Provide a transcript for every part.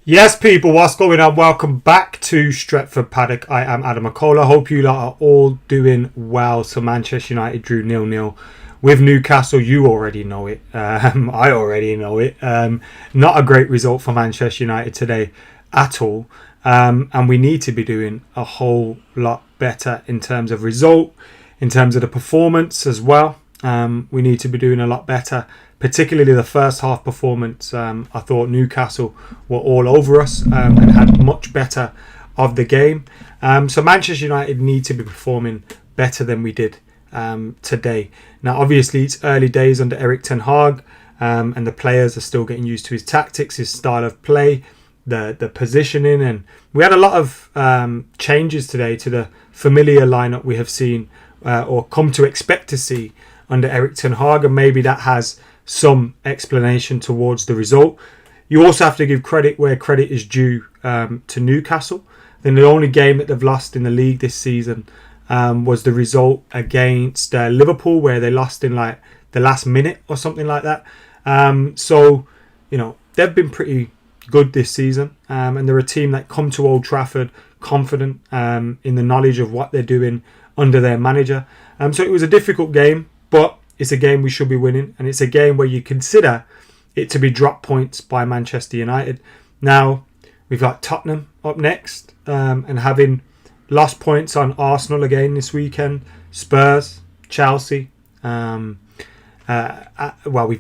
Yes, people, what's going on? Welcome back to Stretford Paddock. I am Adam McCullough. Hope you lot are all doing well. So Manchester United drew 0-0 with Newcastle. You already know it. I already know it. Not a great result for Manchester United today at all. And we need to be doing a whole lot better in terms of result, in terms of the performance as well. We need to be doing a lot better, particularly the first half performance. I thought Newcastle were all over us and had much better of the game. So Manchester United need to be performing better than we did today. Now, obviously, it's early days under Erik ten Hag, and the players are still getting used to his tactics, his style of play, the positioning, and we had a lot of changes today to the familiar lineup we have seen or come to expect to see under Erik ten Hag, and maybe that has some explanation towards the result. You also have to give credit where credit is due to Newcastle. Then the only game that they've lost in the league this season was the result against Liverpool, where they lost in like the last minute or something like that. So, you know, they've been pretty good this season, and they're a team that come to Old Trafford confident in the knowledge of what they're doing under their manager. So it was a difficult game, but it's a game we should be winning, and it's a game where you consider it to be drop points by Manchester United. Now, we've got Tottenham up next, and having lost points on Arsenal again this weekend, Spurs, Chelsea. We've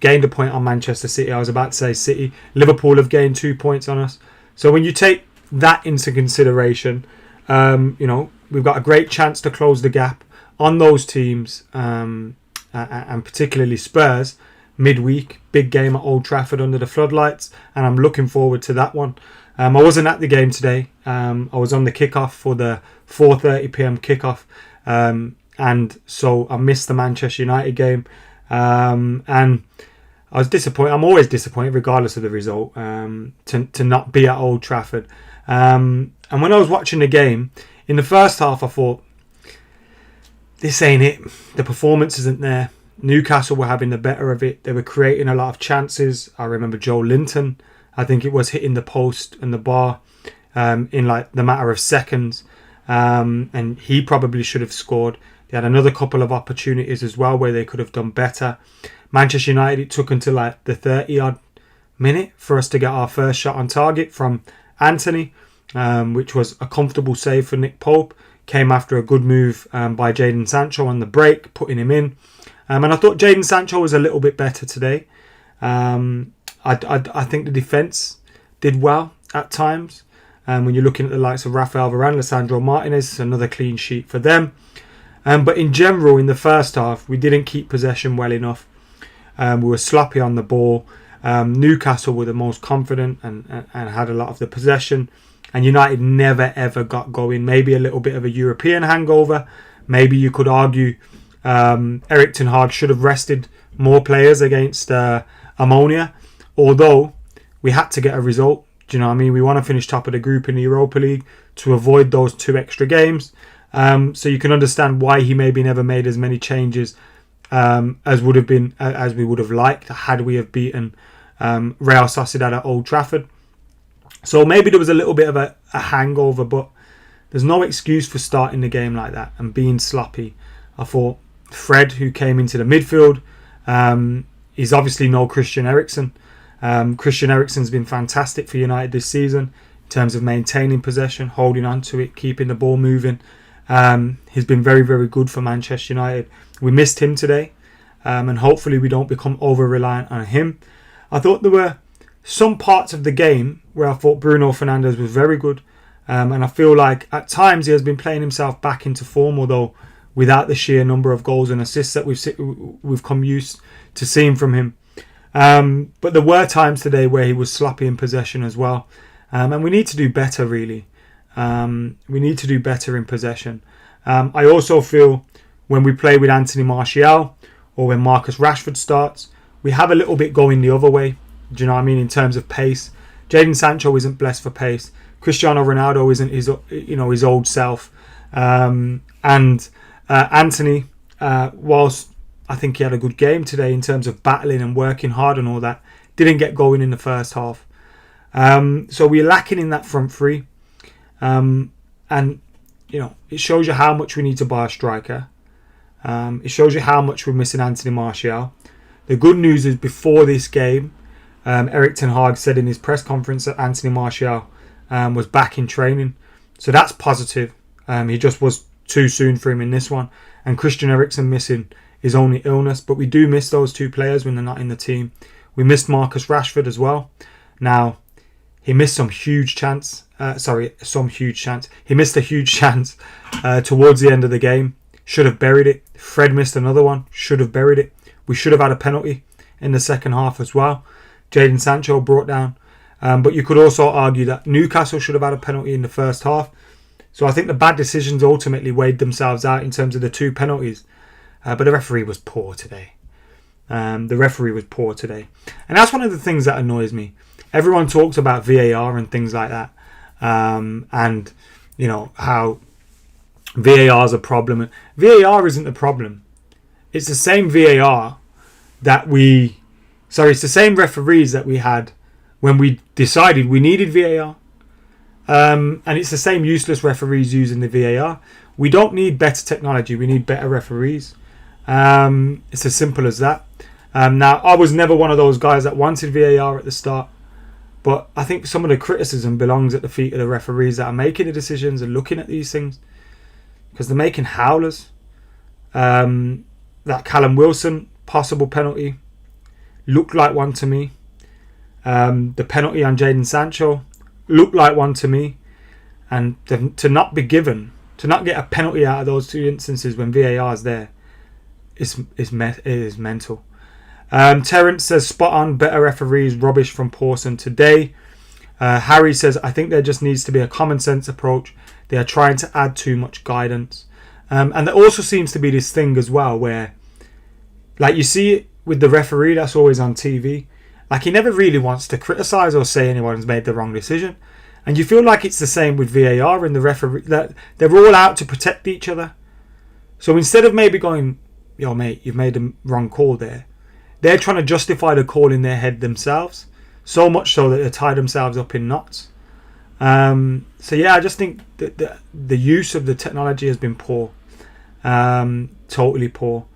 gained a point on Manchester City. I was about to say City. Liverpool have gained 2 points on us. So when you take that into consideration, we've got a great chance to close the gap on those teams, and particularly Spurs midweek. Big game at Old Trafford under the floodlights, and I'm looking forward to that one. I wasn't at the game today. I was on the kickoff for the 4:30pm kickoff, and so I missed the Manchester United game, and I was disappointed. I'm always disappointed regardless of the result, to not be at Old Trafford. And when I was watching the game in the first half, I thought, this ain't it. The performance isn't there. Newcastle were having the better of it. They were creating a lot of chances. I remember Joe Linton, I think it was, hitting the post and the bar in like the matter of seconds. And he probably should have scored. They had another couple of opportunities as well where they could have done better. Manchester United, it took until like the 30-odd minute for us to get our first shot on target from Anthony, which was a comfortable save for Nick Pope. Came after a good move by Jadon Sancho on the break, putting him in. And I thought Jadon Sancho was a little bit better today. I think the defence did well at times. When you're looking at the likes of Rafael Varane, Lisandro Martinez, another clean sheet for them. But in general, in the first half, we didn't keep possession well enough. We were sloppy on the ball. Newcastle were the most confident and had a lot of the possession. And United never ever got going. Maybe a little bit of a European hangover. Maybe you could argue Erik ten Hag should have rested more players against Ammonia. Although we had to get a result. Do you know what I mean? We want to finish top of the group in the Europa League to avoid those 2 extra games. So you can understand why he maybe never made as many changes as we would have liked had we have beaten Real Sociedad at Old Trafford. So maybe there was a little bit of a hangover, but there's no excuse for starting the game like that and being sloppy. I thought Fred, who came into the midfield, is obviously no Christian Eriksen. Christian Eriksen's been fantastic for United this season in terms of maintaining possession, holding on to it, keeping the ball moving. He's been very, very good for Manchester United. We missed him today, and hopefully we don't become over-reliant on him. I thought there were some parts of the game where I thought Bruno Fernandes was very good, and I feel like at times he has been playing himself back into form, although without the sheer number of goals and assists that we've come used to seeing from him. But there were times today where he was sloppy in possession as well, and we need to do better really. We need to do better in possession. I also feel when we play with Anthony Martial or when Marcus Rashford starts, we have a little bit going the other way. Do you know what I mean? In terms of pace, Jadon Sancho isn't blessed for pace. Cristiano Ronaldo isn't his old self. And Anthony, whilst I think he had a good game today in terms of battling and working hard and all that, didn't get going in the first half. So we're lacking in that front three. And, it shows you how much we need to buy a striker. It shows you how much we're missing Anthony Martial. The good news is before this game, Erik ten Hag said in his press conference that Anthony Martial was back in training. So that's positive. He just was too soon for him in this one. And Christian Eriksen missing is only illness. But we do miss those two players when they're not in the team. We missed Marcus Rashford as well. Now, he missed some huge chance. He missed a huge chance towards the end of the game. Should have buried it. Fred missed another one. Should have buried it. We should have had a penalty in the second half as well. Jadon Sancho brought down. But you could also argue that Newcastle should have had a penalty in the first half. So I think the bad decisions ultimately weighed themselves out in terms of the two penalties. But the referee was poor today. And that's one of the things that annoys me. Everyone talks about VAR and things like that. And, how VAR is a problem. VAR isn't the problem. It's the same VAR it's the same referees that we had when we decided we needed VAR. And it's the same useless referees using the VAR. We don't need better technology. We need better referees. It's as simple as that. Now, I was never one of those guys that wanted VAR at the start. But I think some of the criticism belongs at the feet of the referees that are making the decisions and looking at these things. Because they're making howlers. That Callum Wilson possible penalty looked like one to me. The penalty on Jadon Sancho looked like one to me. And to not get a penalty out of those two instances when VAR is there is mental. Terence says, spot on, better referees, rubbish from Pawson today. Harry says, I think there just needs to be a common sense approach. They are trying to add too much guidance. And there also seems to be this thing as well where, like you see it with the referee that's always on TV, like he never really wants to criticise or say anyone's made the wrong decision. And you feel like it's the same with VAR and the referee, that they're all out to protect each other. So instead of maybe going, yo mate, you've made a wrong call there, they're trying to justify the call in their head themselves. So much so that they tie themselves up in knots. So yeah, I just think that the use of the technology has been poor. Totally poor.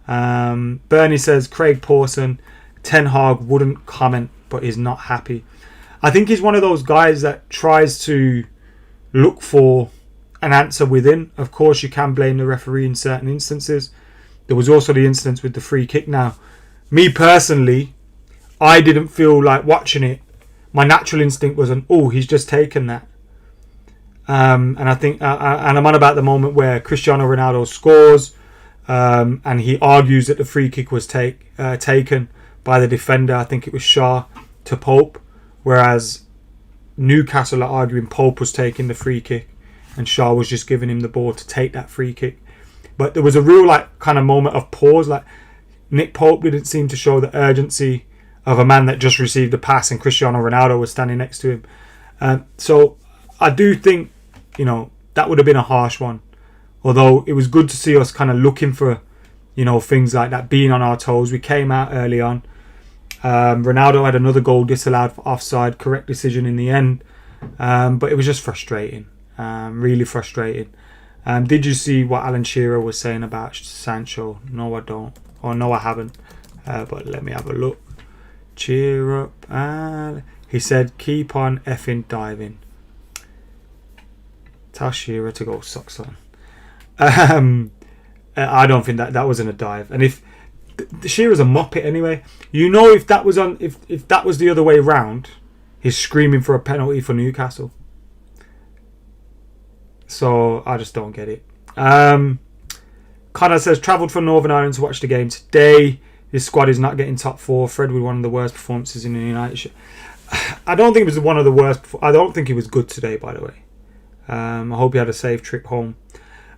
Bernie says, Craig Pawson, Ten Hag wouldn't comment but is not happy. I think he's one of those guys that tries to look for an answer within. Of course, you can blame the referee in certain instances. There was also the instance with the free kick. Now, me personally, I didn't feel like watching it. My natural instinct was he's just taken that. And I think, and I'm on about the moment where Cristiano Ronaldo scores, and he argues that the free kick was taken by the defender. I think it was Shaw to Pope, whereas Newcastle are arguing Pope was taking the free kick, and Shaw was just giving him the ball to take that free kick. But there was a real kind of moment of pause. Like Nick Pope didn't seem to show the urgency of a man that just received a pass, and Cristiano Ronaldo was standing next to him. So I do think, that would have been a harsh one. Although it was good to see us kind of looking for, things like that, being on our toes. We came out early on. Ronaldo had another goal disallowed for offside. Correct decision in the end. But it was just frustrating. Really frustrating. Did you see what Alan Shearer was saying about Sancho? No, I don't. Or no, I haven't. But let me have a look. Cheer up. He said, keep on effing diving. Tell Shearer to go suck son. I don't think that wasn't a dive. And if Shearer's a muppet anyway. If that was if that was the other way round, he's screaming for a penalty for Newcastle. So I just don't get it. Connor says, travelled from Northern Ireland to watch the game today. This squad is not getting top four. Fred with one of the worst performances in the United. I don't think it was one of the worst. I don't think he was good today, by the way. I hope he had a safe trip home.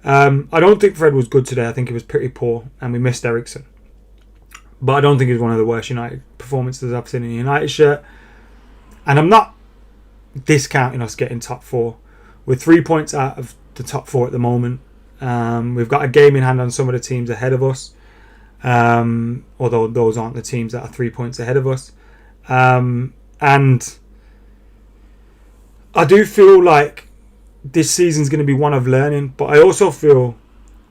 I don't think Fred was good today. I think he was pretty poor, and we missed Eriksen. But I don't think it was one of the worst United performances I've seen in the United shirt. And I'm not discounting us getting top four. We're 3 points out of the top four at the moment. We've got a game in hand on some of the teams ahead of us. Although those aren't the teams that are 3 points ahead of us. And I do feel like this season's going to be one of learning, but I also feel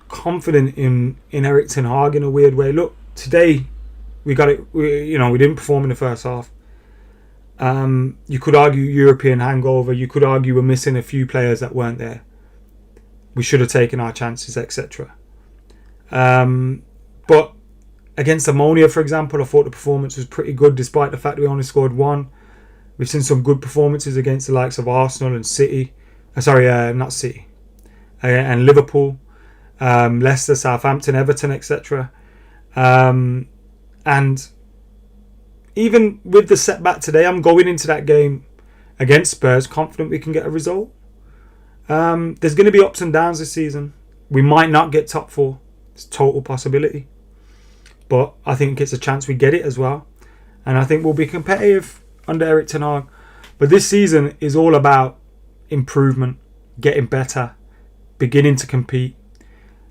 confident in Erik ten Hag in a weird way. Look, today we got it. We didn't perform in the first half. You could argue European hangover. You could argue we're missing a few players that weren't there. We should have taken our chances, etc. But against Ammonia, for example, I thought the performance was pretty good, despite the fact we only scored one. We've seen some good performances against the likes of Arsenal and City. Not City. And Liverpool, Leicester, Southampton, Everton, etc. And even with the setback today, I'm going into that game against Spurs confident we can get a result. There's going to be ups and downs this season. We might not get top 4. It's a total possibility. But I think it's a chance we get it as well. And I think we'll be competitive under Erik ten Hag. But this season is all about improvement, getting better, beginning to compete.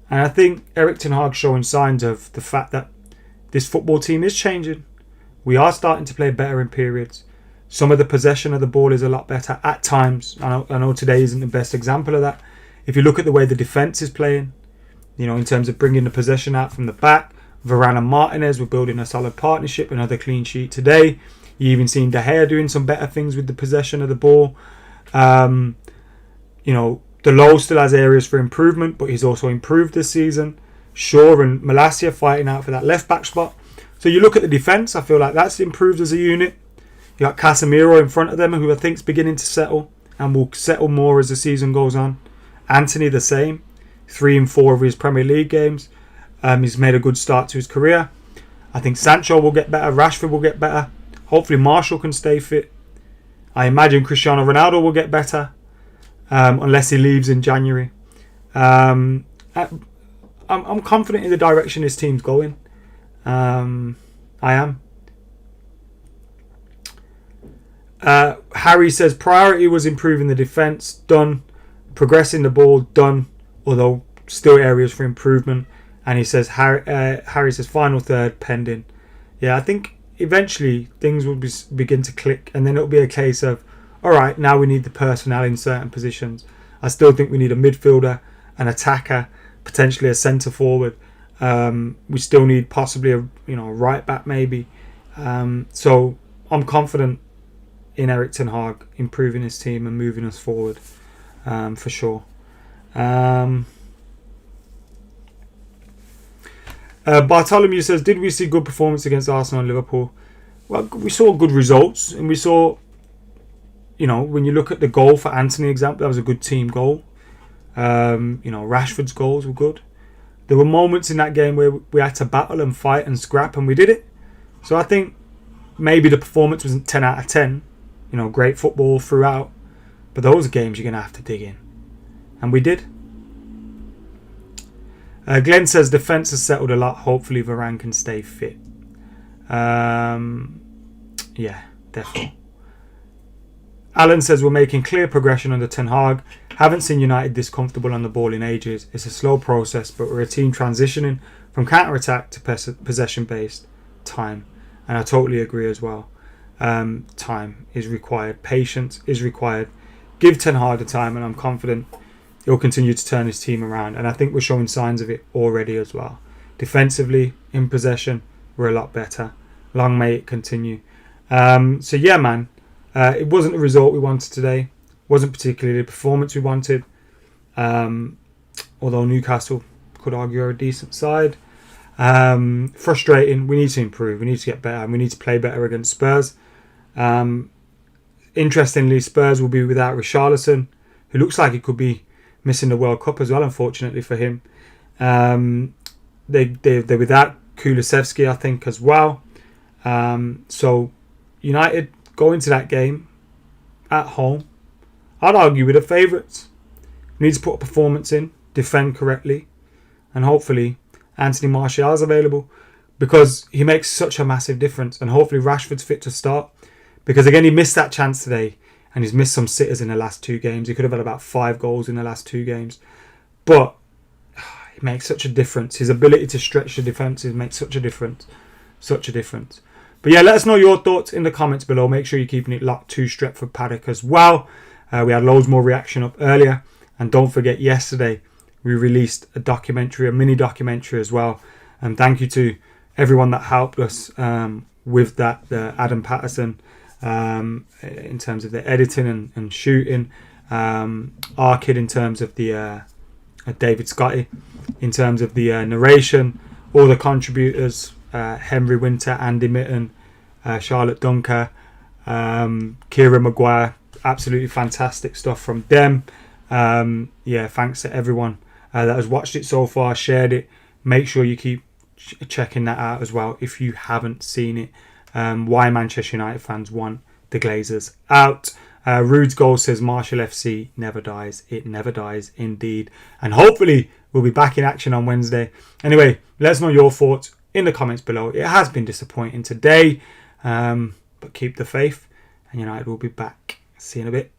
And I think Erik ten Hag showing signs of the fact that this football team is changing. We are starting to play better in periods. Some of the possession of the ball is a lot better at times. I know today isn't the best example of that. If you look at the way the defence is playing, in terms of bringing the possession out from the back, Varane and Martinez were building a solid partnership, another clean sheet today. You even seen De Gea doing some better things with the possession of the ball. The Low still has areas for improvement, but he's also improved this season. Shaw and Malacia fighting out for that left back spot. So you look at the defence, I feel like that's improved as a unit. You got Casemiro in front of them, who I think is beginning to settle and will settle more as the season goes on. Anthony the same, 3 and 4 of his Premier League games. He's made a good start to his career. I think Sancho will get better, Rashford will get better. Hopefully Martial can stay fit. I imagine Cristiano Ronaldo will get better, unless he leaves in January. I'm confident in the direction this team's going. I am. Harry says priority was improving the defence, done. Progressing the ball, done. Although still areas for improvement. And he says Harry says final third pending. Yeah, I think eventually things will begin to click, and then it'll be a case of, all right, now we need the personnel in certain positions. I still think we need a midfielder, an attacker, potentially a centre forward. We still need possibly a right back maybe. So I'm confident in Erik ten Hag improving his team and moving us forward, for sure. Bartholomew says, did we see good performance against Arsenal and Liverpool? Well, we saw good results, and we saw, when you look at the goal for Anthony example, that was a good team goal. Rashford's goals were good. There were moments in that game where we had to battle and fight and scrap, and we did it. So I think maybe the performance wasn't 10 out of 10. Great football throughout. But those games you're going to have to dig in. And we did. Glenn says defence has settled a lot. Hopefully Varane can stay fit. Yeah, definitely. Alan says we're making clear progression under Ten Hag. Haven't seen United this comfortable on the ball in ages. It's a slow process, but we're a team transitioning from counter-attack to possession-based time. And I totally agree as well. Time is required. Patience is required. Give Ten Hag the time, and I'm confident he'll continue to turn his team around. And I think we're showing signs of it already as well. Defensively, in possession, we're a lot better. Long may it continue. So yeah, man. It wasn't the result we wanted today. Wasn't particularly the performance we wanted. Although Newcastle could argue are a decent side. Frustrating. We need to improve. We need to get better. And we need to play better against Spurs. Interestingly, Spurs will be without Richarlison, who looks like he could be missing the World Cup as well, unfortunately for him. They're without Kulusevski, I think, as well. So United go into that game at home. I'd argue with the favourites. We need to put a performance in, defend correctly, and hopefully Anthony Martial's available, because he makes such a massive difference. And hopefully Rashford's fit to start, because again he missed that chance today, and he's missed some sitters in the last 2 games. He could have had about 5 goals in the last 2 games, but it makes such a difference. His ability to stretch the defences makes such a difference. But yeah, let us know your thoughts in the comments below. Make sure you're keeping it locked to Stretford Paddock as well. We had loads more reaction up earlier. And don't forget, yesterday we released a mini documentary as well. And thank you to everyone that helped us with that, Adam Patterson, in terms of the editing and shooting, our kid in terms of the David Scotty, in terms of the narration, all the contributors, Henry Winter, Andy Mitten, Charlotte Dunker, Kira Maguire, absolutely fantastic stuff from them. Thanks to everyone that has watched it so far, shared it. Make sure you keep checking that out as well if you haven't seen it. Why Manchester United fans want the Glazers out. Rude's goal says Marshall FC never dies. It never dies indeed. And hopefully we'll be back in action on Wednesday. Anyway, let us know your thoughts in the comments below. It has been disappointing today, but keep the faith and United will be back. See you in a bit.